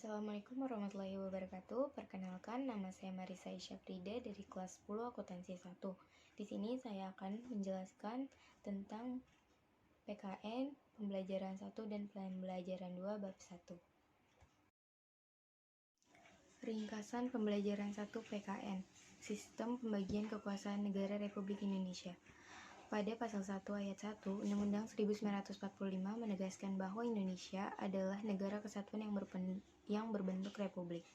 Assalamualaikum warahmatullahi wabarakatuh. Perkenalkan, nama saya Marisa Syafrida dari kelas 10 akuntansi 1. Di sini saya akan menjelaskan tentang PKN, pembelajaran 1 dan pembelajaran 2 bab 1. Ringkasan pembelajaran 1 PKN, Sistem Pembagian Kekuasaan Negara Republik Indonesia. Pada pasal 1 ayat 1, Undang-Undang 1945 menegaskan bahwa Indonesia adalah negara kesatuan yang berbentuk republik.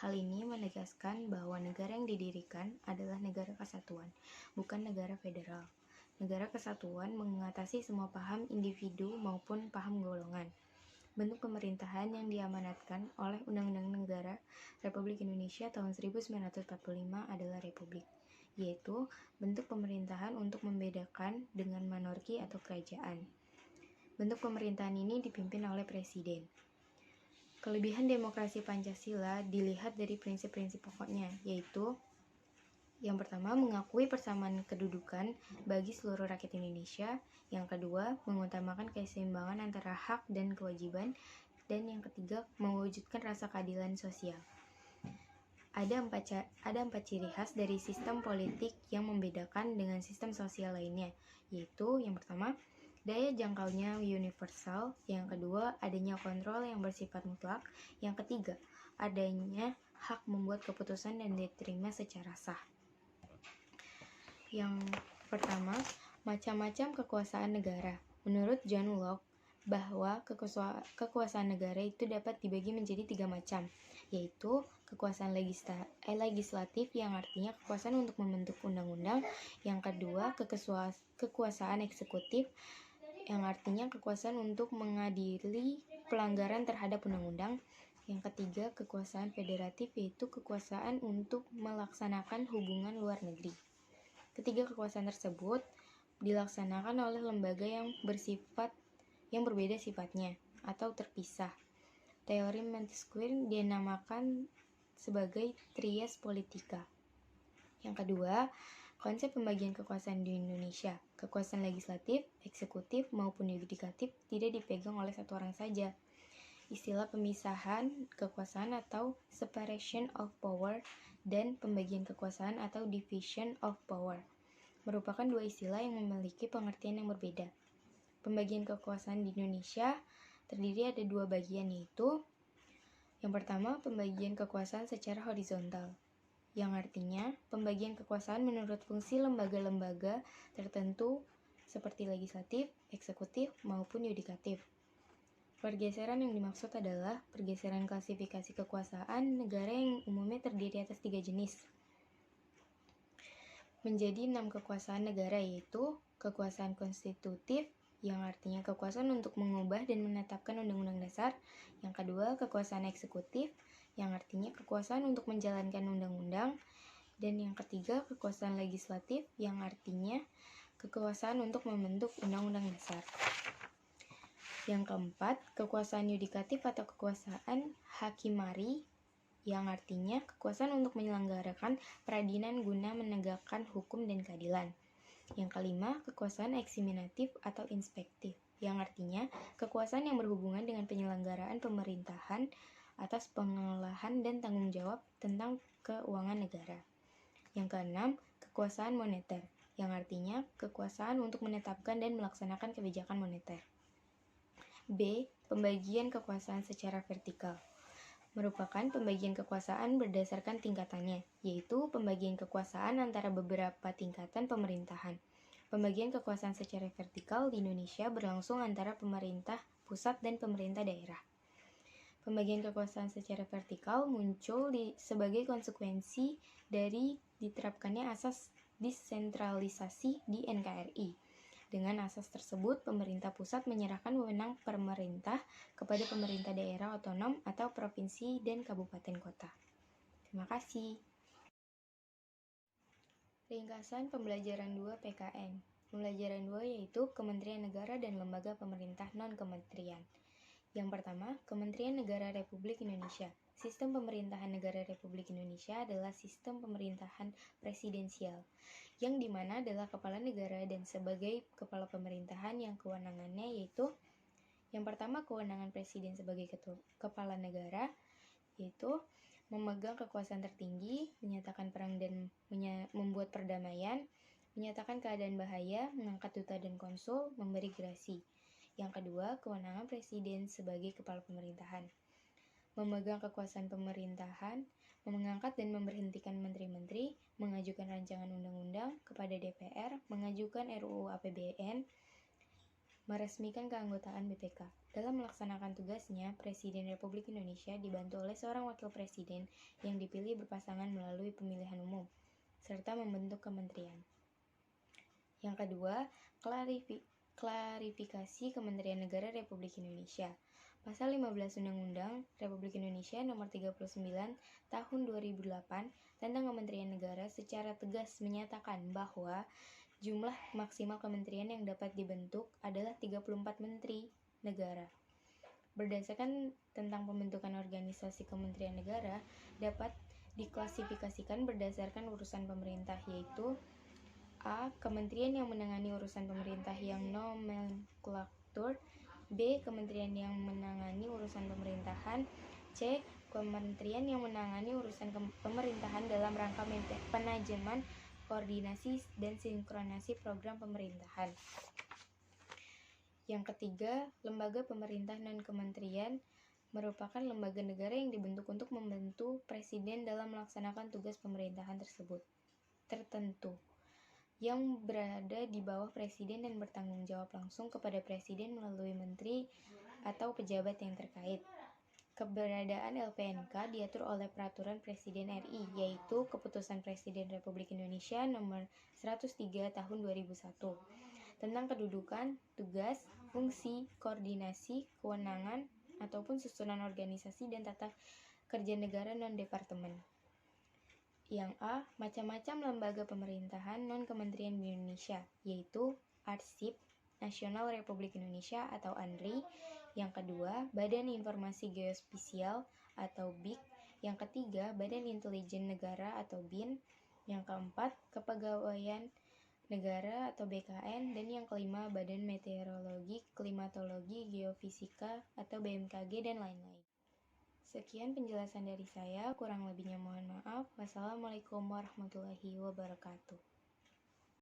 Hal ini menegaskan bahwa negara yang didirikan adalah negara kesatuan, bukan negara federal. Negara kesatuan mengatasi semua paham individu maupun paham golongan. Bentuk pemerintahan yang diamanatkan oleh Undang-Undang Negara Republik Indonesia tahun 1945 adalah republik, yaitu bentuk pemerintahan untuk membedakan dengan monarki atau kerajaan. Bentuk pemerintahan ini dipimpin oleh presiden. Kelebihan demokrasi Pancasila dilihat dari prinsip-prinsip pokoknya, yaitu yang pertama, mengakui persamaan kedudukan bagi seluruh rakyat Indonesia. Yang kedua, mengutamakan keseimbangan antara hak dan kewajiban. Dan yang ketiga, mewujudkan rasa keadilan sosial. Ada empat ciri khas dari sistem politik yang membedakan dengan sistem sosial lainnya, yaitu yang pertama, daya jangkaunya universal. Yang kedua, adanya kontrol yang bersifat mutlak. Yang ketiga, adanya hak membuat keputusan dan diterima secara sah. Yang pertama, macam-macam kekuasaan negara. Menurut John Locke, bahwa kekuasaan negara itu dapat dibagi menjadi 3 macam, yaitu kekuasaan legislatif yang artinya kekuasaan untuk membentuk undang-undang. Yang kedua, kekuasaan eksekutif yang artinya kekuasaan untuk mengadili pelanggaran terhadap undang-undang. Yang ketiga, kekuasaan federatif, yaitu kekuasaan untuk melaksanakan hubungan luar negeri. Ketiga kekuasaan tersebut dilaksanakan oleh lembaga yang berbeda sifatnya atau terpisah. Teori Montesquieu dinamakan sebagai trias politica. Yang kedua, konsep pembagian kekuasaan di Indonesia. Kekuasaan legislatif, eksekutif, maupun yudikatif tidak dipegang oleh satu orang saja. Istilah pemisahan kekuasaan atau separation of power dan pembagian kekuasaan atau division of power merupakan dua istilah yang memiliki pengertian yang berbeda. Pembagian kekuasaan di Indonesia terdiri ada dua bagian, yaitu yang pertama, pembagian kekuasaan secara horizontal, yang artinya pembagian kekuasaan menurut fungsi lembaga-lembaga tertentu seperti legislatif, eksekutif, maupun yudikatif. Pergeseran yang dimaksud adalah pergeseran klasifikasi kekuasaan negara yang umumnya terdiri atas 3 jenis menjadi 6 kekuasaan negara, yaitu kekuasaan konstitutif, yang artinya kekuasaan untuk mengubah dan menetapkan undang-undang dasar. Yang kedua, kekuasaan eksekutif, yang artinya kekuasaan untuk menjalankan undang-undang. Dan yang ketiga, kekuasaan legislatif, yang artinya kekuasaan untuk membentuk undang-undang dasar. Yang keempat, kekuasaan yudikatif atau kekuasaan hakimari, yang artinya kekuasaan untuk menyelenggarakan peradilan guna menegakkan hukum dan keadilan. Yang kelima, kekuasaan eksaminatif atau inspektif, yang artinya kekuasaan yang berhubungan dengan penyelenggaraan pemerintahan atas pengelolaan dan tanggung jawab tentang keuangan negara. Yang keenam, kekuasaan moneter, yang artinya kekuasaan untuk menetapkan dan melaksanakan kebijakan moneter. B. Pembagian kekuasaan secara vertikal merupakan pembagian kekuasaan berdasarkan tingkatannya, yaitu pembagian kekuasaan antara beberapa tingkatan pemerintahan. Pembagian kekuasaan secara vertikal di Indonesia berlangsung antara pemerintah pusat dan pemerintah daerah. Pembagian kekuasaan secara vertikal muncul sebagai konsekuensi dari diterapkannya asas desentralisasi di NKRI. Dengan asas tersebut, pemerintah pusat menyerahkan wewenang pemerintah kepada pemerintah daerah otonom atau provinsi dan kabupaten kota. Terima kasih. Ringkasan pembelajaran 2 PKN. Pembelajaran 2 yaitu Kementerian Negara dan Lembaga Pemerintah Non-Kementerian. Yang pertama, Kementerian Negara Republik Indonesia. Sistem pemerintahan negara Republik Indonesia adalah sistem pemerintahan presidensial, yang dimana adalah kepala negara dan sebagai kepala pemerintahan yang kewenangannya yaitu yang pertama, kewenangan presiden sebagai kepala negara. yaitu memegang kekuasaan tertinggi, menyatakan perang dan membuat perdamaian, menyatakan keadaan bahaya, mengangkat duta dan konsul, memberi gerasi. Yang kedua, kewenangan presiden sebagai kepala pemerintahan. Memegang kekuasaan pemerintahan, mengangkat dan memberhentikan menteri-menteri, mengajukan rancangan undang-undang kepada DPR, mengajukan RUU APBN, meresmikan keanggotaan BPK. Dalam melaksanakan tugasnya, Presiden Republik Indonesia dibantu oleh seorang wakil presiden yang dipilih berpasangan melalui pemilihan umum, serta membentuk kementerian. Yang kedua, klarifikasi Kementerian Negara Republik Indonesia. Pasal 15 Undang-Undang Republik Indonesia Nomor 39 Tahun 2008 tentang Kementerian Negara secara tegas menyatakan bahwa jumlah maksimal kementerian yang dapat dibentuk adalah 34 menteri negara. Berdasarkan tentang pembentukan organisasi kementerian negara dapat diklasifikasikan berdasarkan urusan pemerintah, yaitu A. Kementerian yang menangani urusan pemerintah yang nomenklatur. B. Kementerian yang menangani urusan pemerintahan. C. Kementerian yang menangani urusan pemerintahan dalam rangka penajaman koordinasi dan sinkronasi program pemerintahan. Yang ketiga, lembaga pemerintah non-kementerian merupakan lembaga negara yang dibentuk untuk membantu presiden dalam melaksanakan tugas pemerintahan tertentu yang berada di bawah presiden dan bertanggung jawab langsung kepada presiden melalui menteri atau pejabat yang terkait. Keberadaan LPNK diatur oleh Peraturan Presiden RI, yaitu Keputusan Presiden Republik Indonesia Nomor 103 Tahun 2001 tentang kedudukan, tugas, fungsi, koordinasi, kewenangan, ataupun susunan organisasi dan tata kerja negara non-departemen. Yang A. Macam-macam lembaga pemerintahan non-kementerian di Indonesia, yaitu Arsip Nasional Republik Indonesia atau ANRI. Yang kedua, Badan Informasi Geospasial atau BIG. Yang ketiga, Badan Intelijen Negara atau BIN. Yang keempat, Kepegawaian Negara atau BKN. Dan yang kelima, Badan Meteorologi, Klimatologi, Geofisika atau BMKG dan lain-lain. Sekian penjelasan dari saya, kurang lebihnya mohon maaf. Wassalamualaikum warahmatullahi wabarakatuh.